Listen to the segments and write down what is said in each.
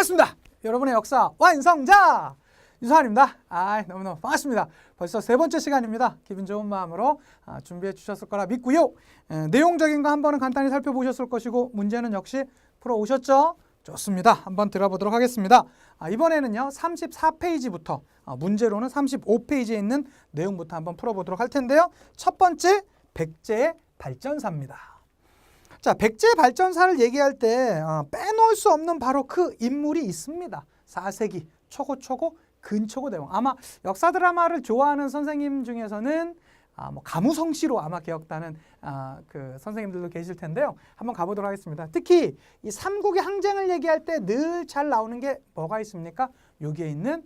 반갑습니다. 여러분의 역사 완성자 유성환입니다. 너무너무 반갑습니다. 벌써 세 번째 시간입니다. 기분 좋은 마음으로 준비해 주셨을 거라 믿고요. 내용적인 거 한번은 간단히 살펴보셨을 것이고 문제는 역시 풀어오셨죠? 좋습니다. 한번 들어보도록 하겠습니다. 이번에는요 34페이지부터 문제로는 35페이지에 있는 내용부터 한번 풀어보도록 할 텐데요. 첫 번째, 백제의 발전사입니다. 자, 백제 발전사를 얘기할 때 빼놓을 수 없는 바로 그 인물이 있습니다. 4세기 초고 근초고 대왕. 아마 역사 드라마를 좋아하는 선생님 중에서는 가무성 씨로 아마 기억나는 그 선생님들도 계실 텐데요. 한번 가보도록 하겠습니다. 특히 이 삼국의 항쟁을 얘기할 때 늘 잘 나오는 게 뭐가 있습니까? 여기에 있는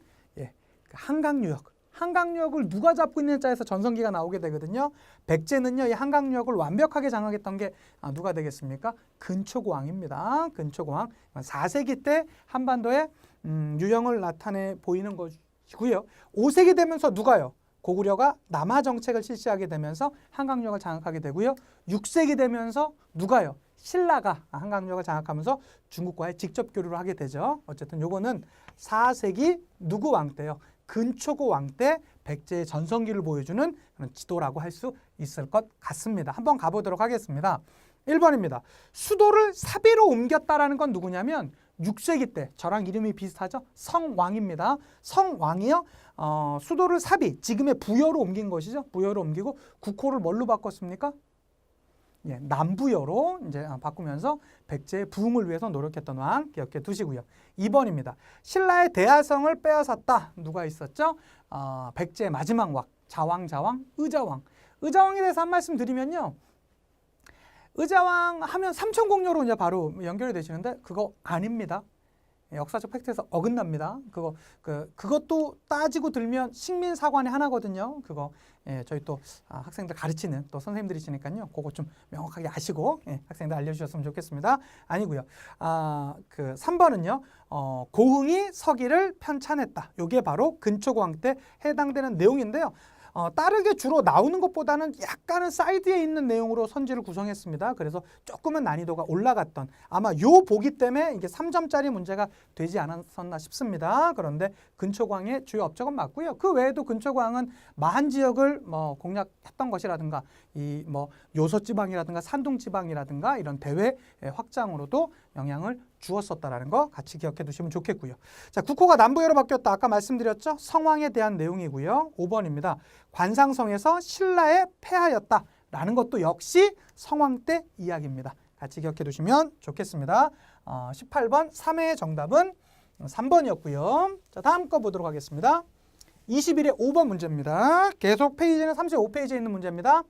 한강유역. 한강유역을 누가 잡고 있는 자에서 전성기가 나오게 되거든요. 백제는요, 이 한강유역을 완벽하게 장악했던 게 누가 되겠습니까? 근초고왕입니다. 근초고왕. 4세기 때 한반도에 유형을 나타내 보이는 것이고요. 5세기 되면서 누가요? 고구려가 남하 정책을 실시하게 되면서 한강유역을 장악하게 되고요. 6세기 되면서 누가요? 신라가 한강유역을 장악하면서 중국과의 직접 교류를 하게 되죠. 어쨌든 요거는 4세기 누구 왕 때요? 근초고 왕 때 백제의 전성기를 보여주는 그런 지도라고 할 수 있을 것 같습니다. 한번 가보도록 하겠습니다. 1번입니다. 수도를 사비로 옮겼다라는 건 누구냐면 6세기 때 저랑 이름이 비슷하죠? 성왕입니다. 성왕이요. 수도를 사비, 지금의 부여로 옮긴 것이죠. 부여로 옮기고 국호를 뭘로 바꿨습니까? 남부여로 이제 바꾸면서 백제의 부흥을 위해서 노력했던 왕 기억해 두시고요. 2번입니다. 신라의 대하성을 빼앗았다. 누가 있었죠? 백제의 마지막 왕, 자왕, 의자왕. 의자왕에 대해서 한 말씀 드리면요. 의자왕 하면 삼천공녀로 이제 바로 연결이 되시는데 그거 아닙니다. 역사적 팩트에서 어긋납니다. 그것도 따지고 들면 식민사관의 하나거든요. 그거 저희 또 학생들 가르치는 또 선생님들이시니까요. 그거 좀 명확하게 아시고 학생들 알려주셨으면 좋겠습니다. 아니고요. 그 3번은요. 고흥이 서기를 편찬했다. 이게 바로 근초고왕 때 해당되는 내용인데요. 따르게 주로 나오는 것보다는 약간은 사이드에 있는 내용으로 선지를 구성했습니다. 그래서 조금은 난이도가 올라갔던 아마 요 보기 때문에 이게 3점짜리 문제가 되지 않았었나 싶습니다. 그런데 근초고왕의 주요 업적은 맞고요. 그 외에도 근초고왕은 마한 지역을 공략했던 것이라든가 이 요소지방이라든가 산둥지방이라든가 이런 대외 확장으로도 영향을 주었었다라는 거 같이 기억해 두시면 좋겠고요. 자, 국호가 남부여로 바뀌었다. 아까 말씀드렸죠? 성왕에 대한 내용이고요. 5번입니다. 관상성에서 신라에 패하였다라는 것도 역시 성왕 때 이야기입니다. 같이 기억해 두시면 좋겠습니다. 18번 3회의 정답은 3번이었고요. 자, 다음 거 보도록 하겠습니다. 21의 5번 문제입니다. 계속 페이지는 35페이지에 있는 문제입니다.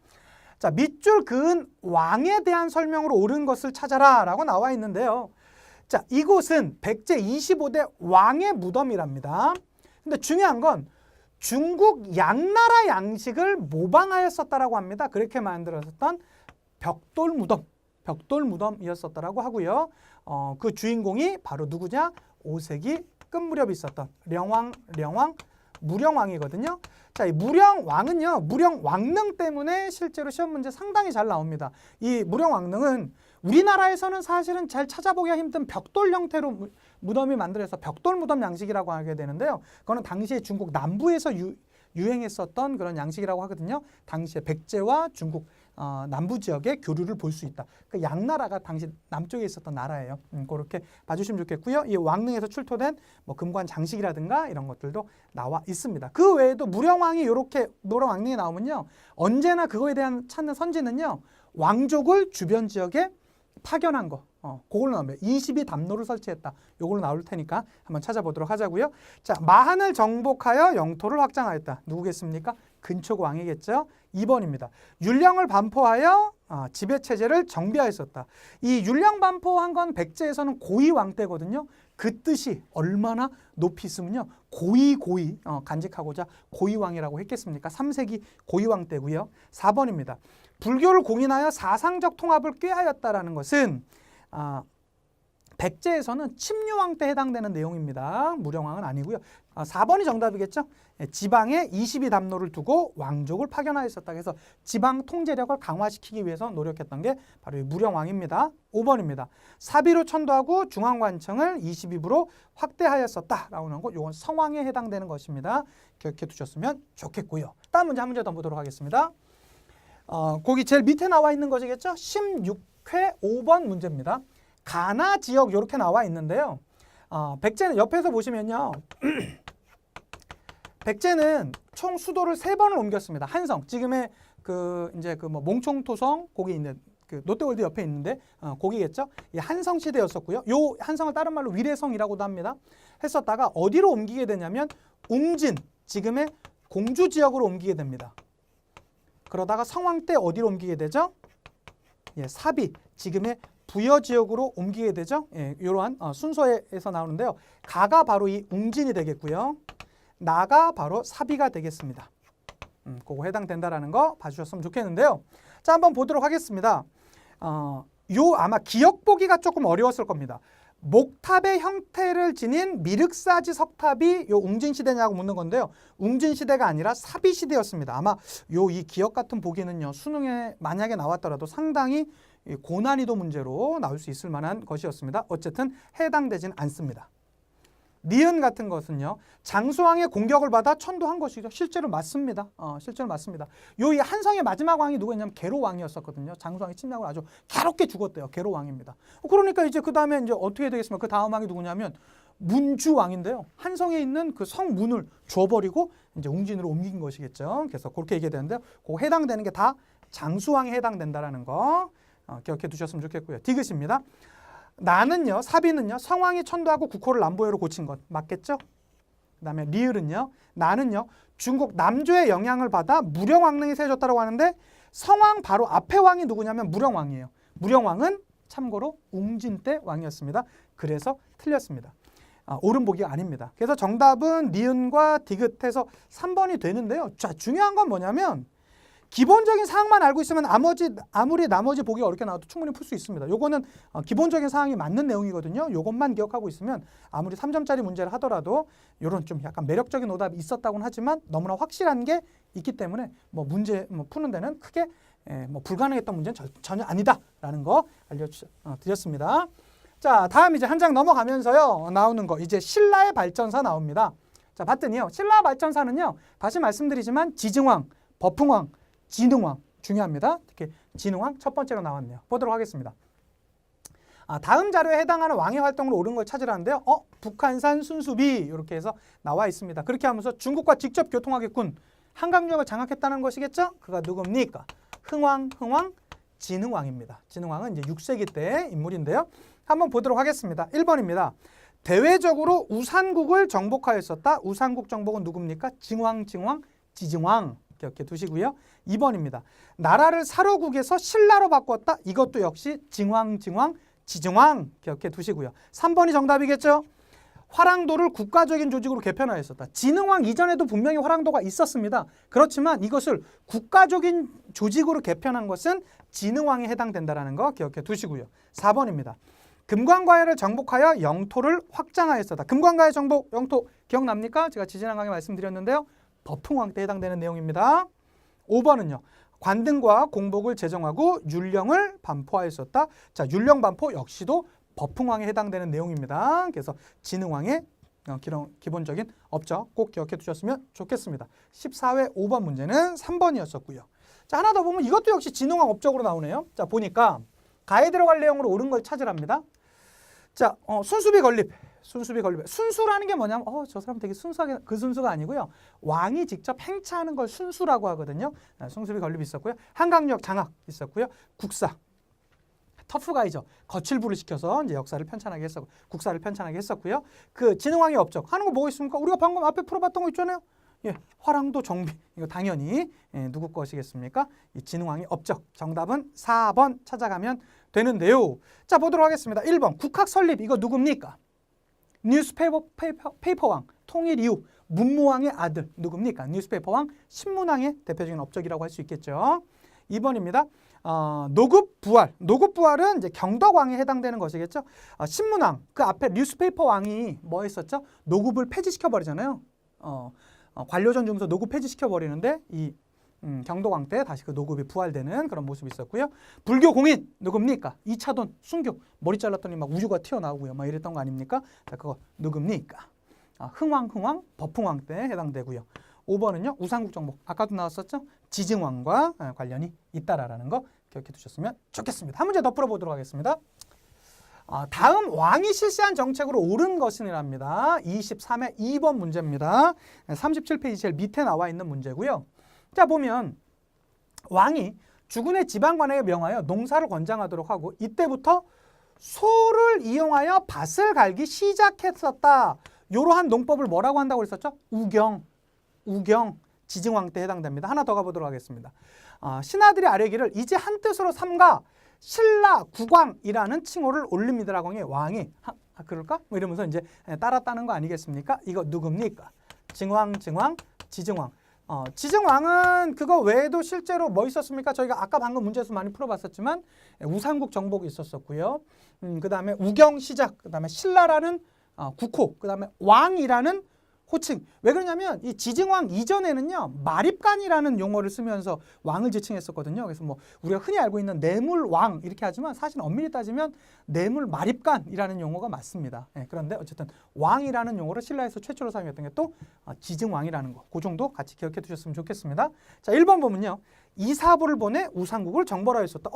자, 밑줄 그은 왕에 대한 설명으로 옳은 것을 찾아라 라고 나와 있는데요. 자, 이곳은 백제 25대 왕의 무덤이랍니다. 근데 중요한 건 중국 양나라 양식을 모방하였었다라고 합니다. 그렇게 만들어졌던 벽돌 무덤이었었다라고 하고요. 그 주인공이 바로 누구냐? 5세기 끝 무렵에 있었던 무령왕이거든요. 자, 이 무령왕은요, 무령왕릉 때문에 실제로 시험 문제 상당히 잘 나옵니다. 이 무령왕릉은 우리나라에서는 사실은 잘 찾아보기가 힘든 벽돌 형태로 무덤이 만들어서 벽돌 무덤 양식이라고 하게 되는데요. 그거는 당시에 중국 남부에서 유행했었던 그런 양식이라고 하거든요. 당시에 백제와 중국 남부 지역의 교류를 볼 수 있다. 그 양나라가 당시 남쪽에 있었던 나라예요. 그렇게 봐주시면 좋겠고요. 이 왕릉에서 출토된 금관 장식이라든가 이런 것들도 나와 있습니다. 그 외에도 무령왕이 이렇게 무령왕릉에 나오면요. 언제나 그거에 대한 찾는 선지는요. 왕족을 주변 지역에 파견한 거. 그걸로 나옵니다. 22담로를 설치했다. 요걸로 나올 테니까 한번 찾아보도록 하자고요. 자, 마한을 정복하여 영토를 확장하였다. 누구겠습니까? 근초고왕이겠죠. 2번입니다. 율령을 반포하여 지배체제를 정비하였었다. 이 율령 반포한 건 백제에서는 고위왕 때거든요. 그 뜻이 얼마나 높이 있으면요. 고위 간직하고자 고위왕이라고 했겠습니까? 3세기 고위왕 때고요. 4번입니다. 불교를 공인하여 사상적 통합을 꾀하였다라는 것은 백제에서는 침류왕 때 해당되는 내용입니다. 무령왕은 아니고요. 4번이 정답이겠죠. 지방에 22담로를 두고 왕족을 파견하였었다. 그래서 지방 통제력을 강화시키기 위해서 노력했던 게 바로 이 무령왕입니다. 5번입니다. 사비로 천도하고 중앙관청을 22부로 확대하였었다라고 하는 거, 이건 성왕에 해당되는 것입니다. 기억해 두셨으면 좋겠고요. 다음 문제 한 문제 더 보도록 하겠습니다. 거기 제일 밑에 나와 있는 것이겠죠. 16회 5번 문제입니다. 가나 지역 이렇게 나와 있는데요. 백제는 옆에서 보시면요. 백제는 총 수도를 3번을 옮겼습니다. 한성, 지금의 이제 뭐 몽총토성 거기 있는 롯데월드 옆에 있는데 거기겠죠. 이 한성 시대였었고요. 요 한성을 다른 말로 위례성이라고도 합니다. 했었다가 어디로 옮기게 되냐면 웅진, 지금의 공주 지역으로 옮기게 됩니다. 그러다가 성왕 때 어디로 옮기게 되죠? 사비, 지금의 부여 지역으로 옮기게 되죠. 이러한 순서에서 나오는데요. 가가 바로 이 웅진이 되겠고요. 나가 바로 사비가 되겠습니다. 그거 해당된다라는 거 봐주셨으면 좋겠는데요. 자, 한번 보도록 하겠습니다. 요 아마 기억 보기가 조금 어려웠을 겁니다. 목탑의 형태를 지닌 미륵사지 석탑이 요 웅진 시대냐고 묻는 건데요. 웅진 시대가 아니라 사비 시대였습니다. 아마 이 기억 같은 보기는요. 수능에 만약에 나왔더라도 상당히 고난이도 문제로 나올 수 있을 만한 것이었습니다. 어쨌든 해당되진 않습니다. 니은 같은 것은요. 장수왕의 공격을 받아 천도한 것이죠. 실제로 맞습니다. 실제로 맞습니다. 이 한성의 마지막 왕이 누구였냐면 계로왕이었었거든요. 장수왕이 침략을 아주 괴롭게 죽었대요. 계로왕입니다. 그러니까 이제 그 다음에 이제 어떻게 되겠습니까? 그 다음 왕이 누구냐면 문주왕인데요. 한성에 있는 그 성문을 줘버리고 이제 웅진으로 옮긴 것이겠죠. 그래서 그렇게 얘기되는데요. 그 해당되는 게 다 장수왕에 해당된다라는 거 기억해 두셨으면 좋겠고요. 디귿입니다. 나는요, 사비는요, 성왕이 천도하고 국호를 남보여로 고친 것 맞겠죠? 그 다음에 리을은요, 나는요, 중국 남조의 영향을 받아 무령왕릉이 세워졌다고 하는데 성왕 바로 앞에 왕이 누구냐면 무령왕이에요. 무령왕은 참고로 웅진 때 왕이었습니다. 그래서 틀렸습니다. 옳은 보기가 아닙니다. 그래서 정답은 니은과 디귿해서 3번이 되는데요. 자, 중요한 건 뭐냐면 기본적인 사항만 알고 있으면 아무리 나머지 보기 어렵게 나와도 충분히 풀 수 있습니다. 요거는 기본적인 사항이 맞는 내용이거든요. 요것만 기억하고 있으면 아무리 3점짜리 문제를 하더라도 요런 좀 약간 매력적인 오답이 있었다고는 하지만 너무나 확실한 게 있기 때문에 뭐 문제 푸는 데는 크게 뭐 불가능했던 문제는 전혀 아니다라는 거 알려드렸습니다. 자, 다음 이제 한 장 넘어가면서요. 나오는 거 이제 신라의 발전사 나옵니다. 자, 봤더니요. 신라 발전사는요. 다시 말씀드리지만 지증왕, 버풍왕, 진흥왕 중요합니다. 이렇게 진흥왕 첫 번째로 나왔네요. 보도록 하겠습니다. 다음 자료에 해당하는 왕의 활동으로 옳은 걸 찾으라는데요. 북한산 순수비 이렇게 해서 나와 있습니다. 그렇게 하면서 중국과 직접 교통하겠군. 한강유역을 장악했다는 것이겠죠? 그가 누굽니까? 흥왕, 진흥왕입니다. 진흥왕은 이제 6세기 때 인물인데요. 한번 보도록 하겠습니다. 1번입니다. 대외적으로 우산국을 정복하였었다. 우산국 정복은 누굽니까? 징왕, 지증왕. 기억해 두시고요. 2번입니다. 나라를 사로국에서 신라로 바꿨다. 이것도 역시 징왕, 지증왕 기억해 두시고요. 3번이 정답이겠죠. 화랑도를 국가적인 조직으로 개편하였었다. 진흥왕 이전에도 분명히 화랑도가 있었습니다. 그렇지만 이것을 국가적인 조직으로 개편한 것은 진흥왕에 해당된다는 거 기억해 두시고요. 4번입니다. 금관과야를 정복하여 영토를 확장하였었다. 금관과야 정복, 영토 기억납니까? 제가 지지난 강의 말씀드렸는데요. 버풍왕 때 해당되는 내용입니다. 5번은요. 관등과 공복을 제정하고 율령을 반포하였었다. 자, 율령 반포 역시도 버풍왕에 해당되는 내용입니다. 그래서 진흥왕의 기본적인 업적 꼭 기억해 두셨으면 좋겠습니다. 14회 5번 문제는 3번이었었고요. 자, 하나 더 보면 이것도 역시 진흥왕 업적으로 나오네요. 자, 보니까 가에 들어갈 내용으로 옳은 걸 찾으랍니다. 자, 순수비 건립. 순수라는 게 뭐냐면 저 사람 되게 순수하게 그 순수가 아니고요. 왕이 직접 행차하는 걸 순수라고 하거든요. 순수비 건립이 있었고요. 한강유역 장악 있었고요. 국사. 터프가이죠. 거칠부를 시켜서 이제 역사를 편찬하게 했었고 국사를 편찬하게 했었고요. 그 진흥왕의 업적 하는 거 뭐가 있습니까? 우리가 방금 앞에 풀어봤던 거 있잖아요. 화랑도 정비 이거 당연히 누구 것이겠습니까? 이 진흥왕의 업적. 정답은 4번 찾아가면 되는데요. 자, 보도록 하겠습니다. 1번 국학 설립 이거 누굽니까? 뉴스페이퍼왕 통일 이후 문무왕의 아들 누굽니까? 뉴스페이퍼왕 신문왕의 대표적인 업적이라고 할 수 있겠죠. 2번입니다. 노급부활은 이제 경덕왕에 해당되는 것이겠죠. 신문왕 그 앞에 뉴스페이퍼왕이 뭐 했었죠? 노급을 폐지시켜 버리잖아요. 관료전 중에서 노급 폐지시켜 버리는데 이 경도광 때 다시 그 노급이 부활되는 그런 모습이 있었고요. 불교 공인 누굽니까? 이차돈 순교 머리 잘랐더니 막 우주가 튀어나오고요. 막 이랬던 거 아닙니까? 자, 그거 누굽니까? 흥왕 법흥왕 때 해당되고요. 5번은요. 우상국 정복. 아까도 나왔었죠? 지증왕과 관련이 있다라는 거 기억해 두셨으면 좋겠습니다. 한 문제 더 풀어보도록 하겠습니다. 다음 왕이 실시한 정책으로 옳은 것이랍니다. 23회 2번 문제입니다. 37페이지 제일 밑에 나와 있는 문제고요. 자, 보면 왕이 주군의 지방관에게 명하여 농사를 권장하도록 하고 이때부터 소를 이용하여 밭을 갈기 시작했었다. 이러한 농법을 뭐라고 한다고 했었죠? 우경, 지증왕 때 해당됩니다. 하나 더 가보도록 하겠습니다. 신하들이 아뢰기를 이제 한 뜻으로 삼가 신라 국왕이라는 칭호를 올립니다라고 하니 왕이 그럴까? 뭐 이러면서 이제 따랐다는 거 아니겠습니까? 이거 누굽니까? 증왕, 지증왕. 지증왕은 그거 외에도 실제로 뭐 있었습니까? 저희가 아까 방금 문제에서 많이 풀어봤었지만 우상국 정복이 있었었고요. 그 다음에 우경 시작, 그 다음에 신라라는 국호, 그 다음에 왕이라는 호칭. 왜 그러냐면 이 지증왕 이전에는요 마립간이라는 용어를 쓰면서 왕을 지칭했었거든요. 그래서 뭐 우리가 흔히 알고 있는 뇌물왕 이렇게 하지만 사실 엄밀히 따지면 뇌물 마립간이라는 용어가 맞습니다. 그런데 어쨌든 왕이라는 용어를 신라에서 최초로 사용했던 게 또 지증왕이라는 거. 그 정도 같이 기억해 두셨으면 좋겠습니다. 자, 1번 보면요. 이사부를 보내 우상국을 정벌하여 있었다.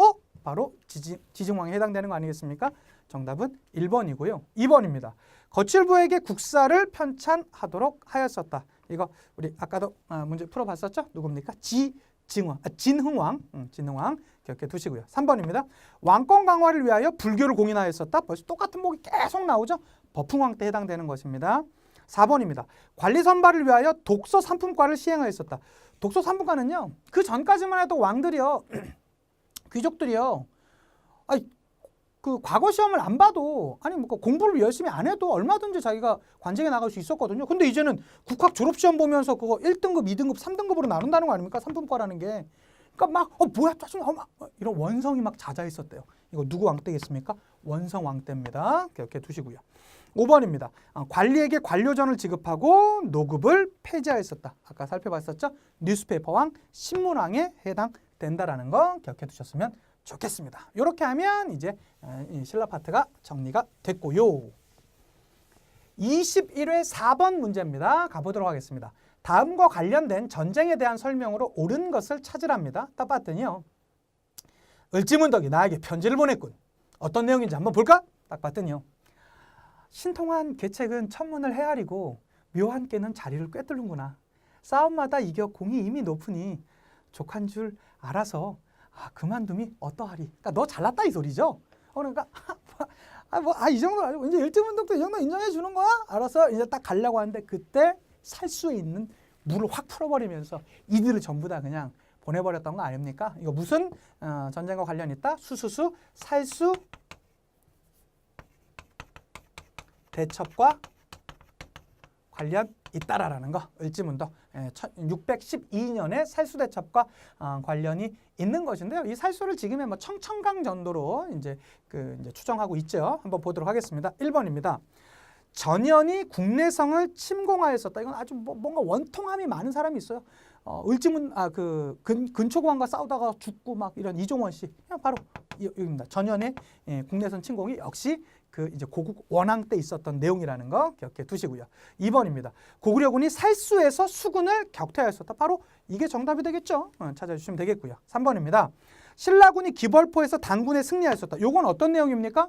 바로 지증왕에 해당되는 거 아니겠습니까? 정답은 1번이고요. 2번입니다. 거칠부에게 국사를 편찬하도록 하였었다. 이거 우리 아까도 문제 풀어봤었죠? 누굽니까? 진흥왕 기억해 두시고요. 3번입니다. 왕권 강화를 위하여 불교를 공인하였었다. 벌써 똑같은 목이 계속 나오죠? 법흥왕 때 해당되는 것입니다. 4번입니다. 관리 선발을 위하여 독서 3품과를 시행하였었다. 독서 3품과는요. 그 전까지만 해도 왕들이요. 귀족들이요. 그 과거 시험을 안 봐도 뭐 공부를 열심히 안 해도 얼마든지 자기가 관직에 나갈 수 있었거든요. 근데 이제는 국학 졸업 시험 보면서 그거 1등급, 2등급, 3등급으로 나눈다는 거 아닙니까? 3품과라는 게. 그러니까 막 뭐야 짜증나 이런 원성이 막 잦아있었대요. 이거 누구 왕 때겠습니까? 원성 왕 때입니다. 이렇게 두시고요. 5번입니다. 관리에게 관료전을 지급하고 노급을 폐지하였었다. 아까 살펴봤었죠? 뉴스페이퍼 왕, 신문왕에 해당된다라는 거 기억해 두셨으면 좋겠습니다. 이렇게 하면 이제 신라 파트가 정리가 됐고요. 21회 4번 문제입니다. 가보도록 하겠습니다. 다음과 관련된 전쟁에 대한 설명으로 옳은 것을 찾으랍니다. 딱 봤더니요. 을지문덕이 나에게 편지를 보냈군. 어떤 내용인지 한번 볼까? 딱 봤더니요. 신통한 계책은 천문을 헤아리고 묘한 깨는 자리를 꿰뚫는구나. 싸움마다 이겨 공이 이미 높으니 족한 줄 알아서 그만둠이 어떠하리. 그러니까 너 잘났다 이 소리죠. 그러니까 이 정도 아니고 이제 일지문덕도 이 정도 인정해 주는 거야? 알아서 이제 딱 가려고 하는데 그때 살수에 있는 물을 확 풀어버리면서 이들을 전부 다 그냥 보내버렸던 거 아닙니까? 이거 무슨 전쟁과 관련 있다? 수수수 살수 대첩과 관련 있다라는 거. 을지문덕 612년에 살수대첩과 관련이 있는 것인데요. 이 살수를 지금의 뭐 청천강 전도로 이제 추정하고 있죠. 한번 보도록 하겠습니다. 1번입니다. 전현이 국내성을 침공하였었다. 이건 아주 뭔가 원통함이 많은 사람이 있어요. 근초고왕과 싸우다가 죽고 막 이런 이종원 씨. 그냥 바로 여기입니다. 전현의 국내선 침공이 역시 이제 고국 원왕 때 있었던 내용이라는 거 기억해 두시고요. 2번입니다. 고구려군이 살수에서 수군을 격퇴하였었다. 바로 이게 정답이 되겠죠. 찾아주시면 되겠고요. 3번입니다. 신라군이 기벌포에서 단군에 승리하였었다. 요건 어떤 내용입니까?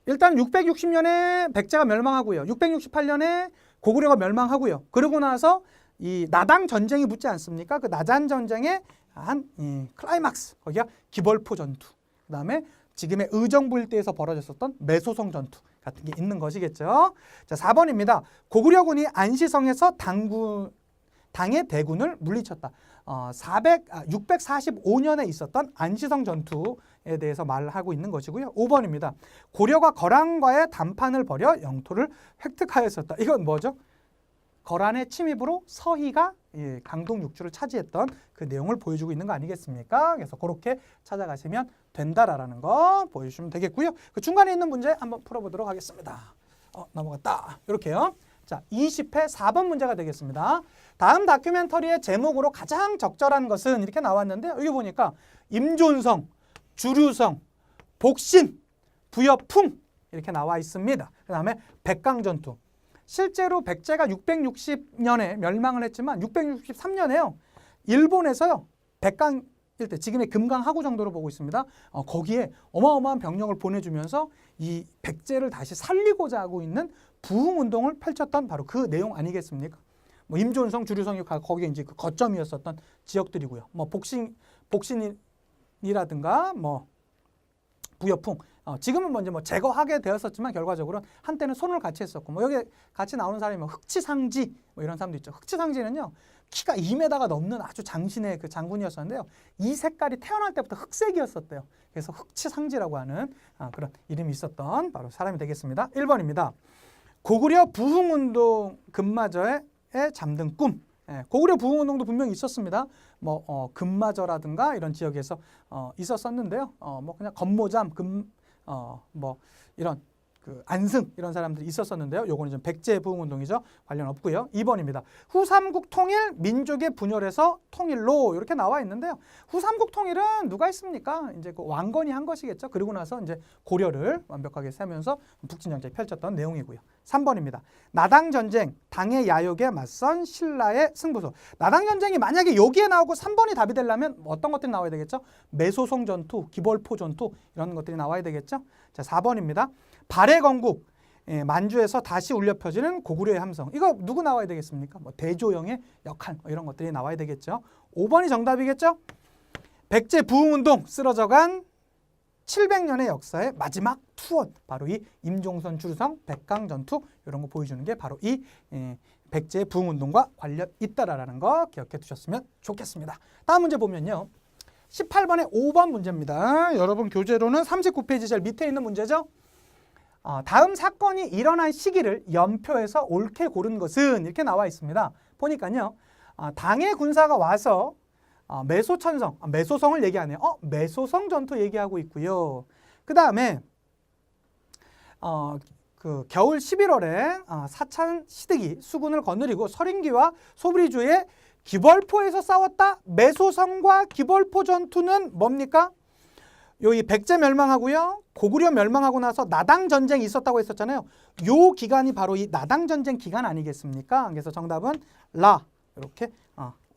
일단 660년에 백제가 멸망하고요. 668년에 고구려가 멸망하고요. 그러고 나서 이 나당 전쟁이 붙지 않습니까? 그 나잔 전쟁의 한 클라이막스, 거기가 기벌포 전투. 그 다음에 지금의 의정부 일대에서 벌어졌었던 매소성 전투 같은 게 있는 것이겠죠. 자, 4번입니다. 고구려군이 안시성에서 당의 대군을 물리쳤다. 645년에 있었던 안시성 전투에 대해서 말을 하고 있는 것이고요. 5번입니다. 고려가 거란과의 담판을 벌여 영토를 획득하였었다. 이건 뭐죠? 거란의 침입으로 서희가 강동 육주를 차지했던 그 내용을 보여주고 있는 거 아니겠습니까? 그래서 그렇게 찾아가시면 된다라는 거 보여주시면 되겠고요. 그 중간에 있는 문제 한번 풀어보도록 하겠습니다. 넘어갔다. 이렇게요. 자, 20회 4번 문제가 되겠습니다. 다음 다큐멘터리의 제목으로 가장 적절한 것은 이렇게 나왔는데 여기 보니까 임존성, 주류성, 복신, 부여풍 이렇게 나와 있습니다. 그 다음에 백강전투. 실제로 백제가 660년에 멸망을 했지만 663년에요. 일본에서요. 백강 일대, 지금의 금강하구 정도로 보고 있습니다. 거기에 어마어마한 병력을 보내주면서 이 백제를 다시 살리고자 하고 있는 부흥운동을 펼쳤던 바로 그 내용 아니겠습니까? 뭐 임존성, 주류성이 거기에 이제 그 거점이었었던 지역들이고요. 뭐 복신이라든가 뭐 부여풍. 지금은 먼저 뭐 제거하게 되었었지만 결과적으로 한때는 손을 같이 했었고 뭐 여기 같이 나오는 사람이 뭐 흑치상지 뭐 이런 사람도 있죠. 흑치상지는요 키가 2m가 넘는 아주 장신의 그 장군이었었는데요. 이 색깔이 태어날 때부터 흑색이었었대요. 그래서 흑치상지라고 하는 그런 이름이 있었던 바로 사람이 되겠습니다. 1번입니다. 고구려 부흥운동 금마저에 잠든 꿈. 고구려 부흥운동도 분명히 있었습니다. 뭐 금마저라든가 이런 지역에서 있었었는데요. 뭐 그냥 건모잠, 뭐 이런 그 안승 이런 사람들이 있었었는데요. 요거는 좀 백제 부흥운동이죠. 관련 없고요. 2번입니다. 후삼국 통일 민족의 분열에서 통일로 이렇게 나와 있는데요. 후삼국 통일은 누가 했습니까? 이제 그 왕건이 한 것이겠죠. 그리고 나서 이제 고려를 완벽하게 세면서 북진정책이 펼쳤던 내용이고요. 3번입니다. 나당 전쟁, 당의 야욕에 맞선 신라의 승부소. 나당 전쟁이 만약에 여기에 나오고 3번이 답이 되려면 어떤 것들이 나와야 되겠죠? 매소송 전투, 기벌포 전투 이런 것들이 나와야 되겠죠. 자, 4번입니다. 발해 건국, 만주에서 다시 울려 펴지는 고구려의 함성. 이거 누구 나와야 되겠습니까? 뭐 대조영의 역할 뭐 이런 것들이 나와야 되겠죠. 5번이 정답이겠죠. 백제 부흥운동 쓰러져간 700년의 역사의 마지막 투혼. 바로 이 임종선 주류성 백강전투 이런 거 보여주는 게 바로 이 백제 부흥운동과 관련 있다라는 거 기억해 두셨으면 좋겠습니다. 다음 문제 보면요. 18번의 5번 문제입니다. 여러분 교재로는 39페이지 제일 밑에 있는 문제죠. 다음 사건이 일어난 시기를 연표해서 옳게 고른 것은 이렇게 나와 있습니다. 보니까요. 당의 군사가 와서 매소천성, 매소성을 얘기하네요. 매소성 전투 얘기하고 있고요. 그 다음에 그 겨울 11월에 사찬 시드기 수군을 거느리고 서린기와 소브리주의 기벌포에서 싸웠다. 매소성과 기벌포 전투는 뭡니까? 이 백제 멸망하고요. 고구려 멸망하고 나서 나당 전쟁이 있었다고 했었잖아요. 요 기간이 바로 이 나당 전쟁 기간 아니겠습니까? 그래서 정답은 라 이렇게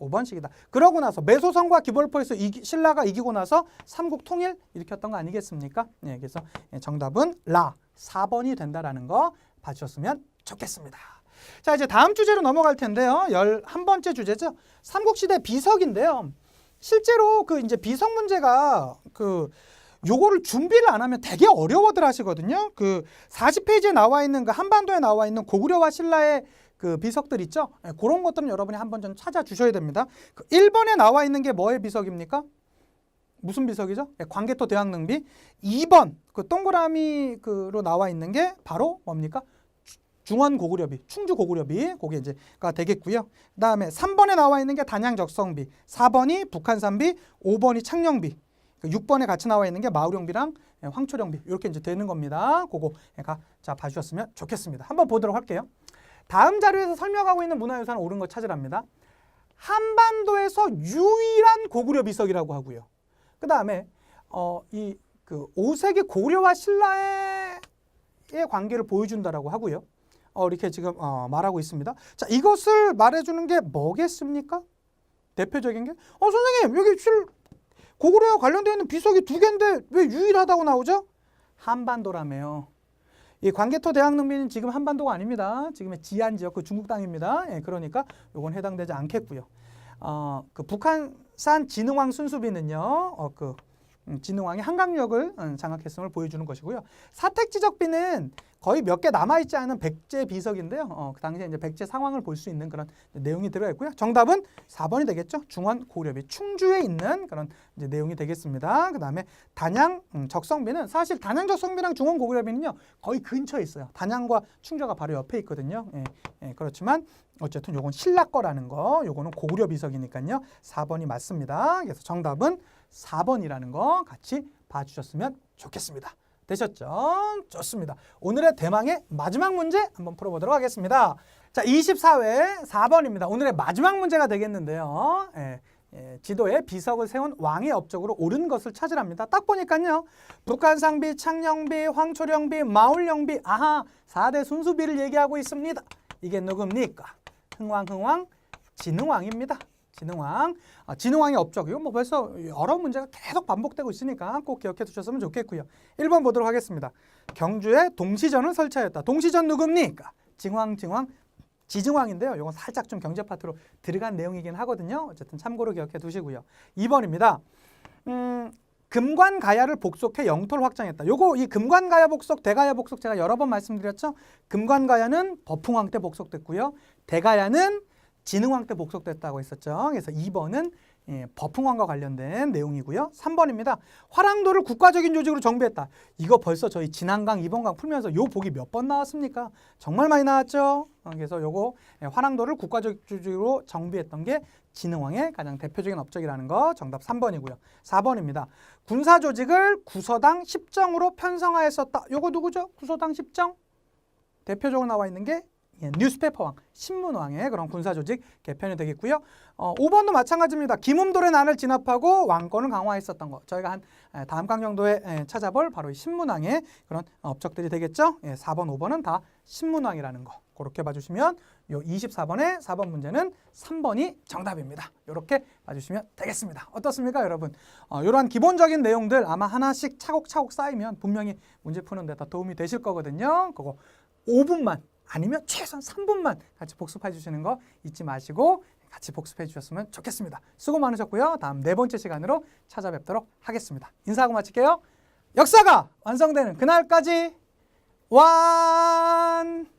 5번씩이다. 그러고 나서 매소성과 기벌포에서 신라가 이기고 나서 삼국 통일 일으켰던 거 아니겠습니까? 네, 그래서 정답은 라 4번이 된다라는 거 봐주셨으면 좋겠습니다. 자, 이제 다음 주제로 넘어갈 텐데요. 11번째 주제죠. 삼국시대 비석인데요. 실제로 그 이제 비석 문제가 요거를 준비를 안 하면 되게 어려워들 하시거든요. 그 40페이지에 나와 있는 그 한반도에 나와 있는 고구려와 신라의 그 비석들 있죠. 그런 것들은 여러분이 한번 좀 찾아주셔야 됩니다. 그 1번에 나와 있는 게 뭐의 비석입니까? 무슨 비석이죠? 광개토 대왕능비. 2번 그 동그라미로 나와 있는 게 바로 뭡니까? 중원 고구려비, 충주 고구려비, 그게 이제가 되겠고요. 그다음에 3번에 나와 있는 게 단양 적성비, 4번이 북한산비, 5번이 창녕비, 6번에 같이 나와 있는 게 마우령비랑 황초령비 이렇게 이제 되는 겁니다. 그거 자 봐주셨으면 좋겠습니다. 한번 보도록 할게요. 다음 자료에서 설명하고 있는 문화유산은 옳은 거 찾으랍니다. 한반도에서 유일한 고구려 비석이라고 하고요. 그다음에 이 그 5세기 고구려와 신라의 관계를 보여준다라고 하고요. 이렇게 지금 말하고 있습니다. 자, 이것을 말해주는 게 뭐겠습니까? 대표적인 게 선생님 여기 고구려와 관련되어 있는 비석이 2개인데 왜 유일하다고 나오죠? 한반도라며요. 이 광개토 대왕능비는 지금 한반도가 아닙니다. 지금의 지안 지역 그 중국 땅입니다. 예, 그러니까 이건 해당되지 않겠고요. 그 북한산 진흥왕 순수비는요. 진흥왕이 한강역을 장악했음을 보여주는 것이고요. 사택지적비는 거의 몇 개 남아있지 않은 백제 비석인데요. 그 당시에 이제 백제 상황을 볼 수 있는 그런 내용이 들어있고요. 정답은 4번이 되겠죠. 중원 고구려비 충주에 있는 그런 이제 내용이 되겠습니다. 그 다음에 단양 적성비는 사실 단양 적성비랑 중원 고구려비는요 거의 근처에 있어요. 단양과 충주가 바로 옆에 있거든요. 그렇지만 어쨌든 요건 신라 거라는 거, 요거는 고구려 비석이니까요. 4번이 맞습니다. 그래서 정답은 4번이라는 거 같이 봐주셨으면 좋겠습니다. 되셨죠? 좋습니다. 오늘의 대망의 마지막 문제 한번 풀어보도록 하겠습니다. 자, 24회 4번입니다. 오늘의 마지막 문제가 되겠는데요. 지도에 비석을 세운 왕의 업적으로 옳은 것을 찾으랍니다. 딱 보니까요. 북한상비, 창녕비, 황초령비, 마울령비, 아하, 4대 순수비를 얘기하고 있습니다. 이게 누굽니까? 흥왕, 진흥왕입니다. 진흥왕. 진흥왕의 업적. 이거 뭐 벌써 여러 문제가 계속 반복되고 있으니까 꼭 기억해 두셨으면 좋겠고요. 1번 보도록 하겠습니다. 경주에 동시전을 설치하였다. 동시전 누굽니까? 진흥왕, 지증왕인데요. 이건 살짝 좀 경제 파트로 들어간 내용이긴 하거든요. 어쨌든 참고로 기억해 두시고요. 2번입니다. 금관가야를 복속해 영토를 확장했다. 요거 이 금관가야 복속, 대가야 복속 제가 여러 번 말씀드렸죠. 금관가야는 버풍왕 때 복속됐고요. 대가야는 진흥왕 때 복속됐다고 했었죠. 그래서 2번은 버풍왕과 관련된 내용이고요. 3번입니다. 화랑도를 국가적인 조직으로 정비했다. 이거 벌써 저희 진한강, 이번강 풀면서 요 보기 몇 번 나왔습니까? 정말 많이 나왔죠. 그래서 요거 화랑도를 국가적 조직으로 정비했던 게 진흥왕의 가장 대표적인 업적이라는 거 정답 3번이고요. 4번입니다. 군사조직을 구서당 10정으로 편성하였었다. 요거 누구죠? 구서당 10정? 대표적으로 나와 있는 게 뉴스페퍼왕, 신문왕의 그런 군사조직 개편이 되겠고요. 5번도 마찬가지입니다. 김음돌의 난을 진압하고 왕권을 강화했었던 거. 저희가 한 다음 강 정도에 찾아볼 바로 이 신문왕의 그런 업적들이 되겠죠. 4번, 5번은 다 신문왕이라는 거. 그렇게 봐주시면 요 24번의 4번 문제는 3번이 정답입니다. 이렇게 봐주시면 되겠습니다. 어떻습니까, 여러분? 이러한 기본적인 내용들 아마 하나씩 차곡차곡 쌓이면 분명히 문제 푸는 데 더 도움이 되실 거거든요. 그거 5분만 아니면 최소한 3분만 같이 복습해 주시는 거 잊지 마시고 같이 복습해 주셨으면 좋겠습니다. 수고 많으셨고요. 다음 4번째 시간으로 찾아뵙도록 하겠습니다. 인사하고 마칠게요. 역사가 완성되는 그날까지 완!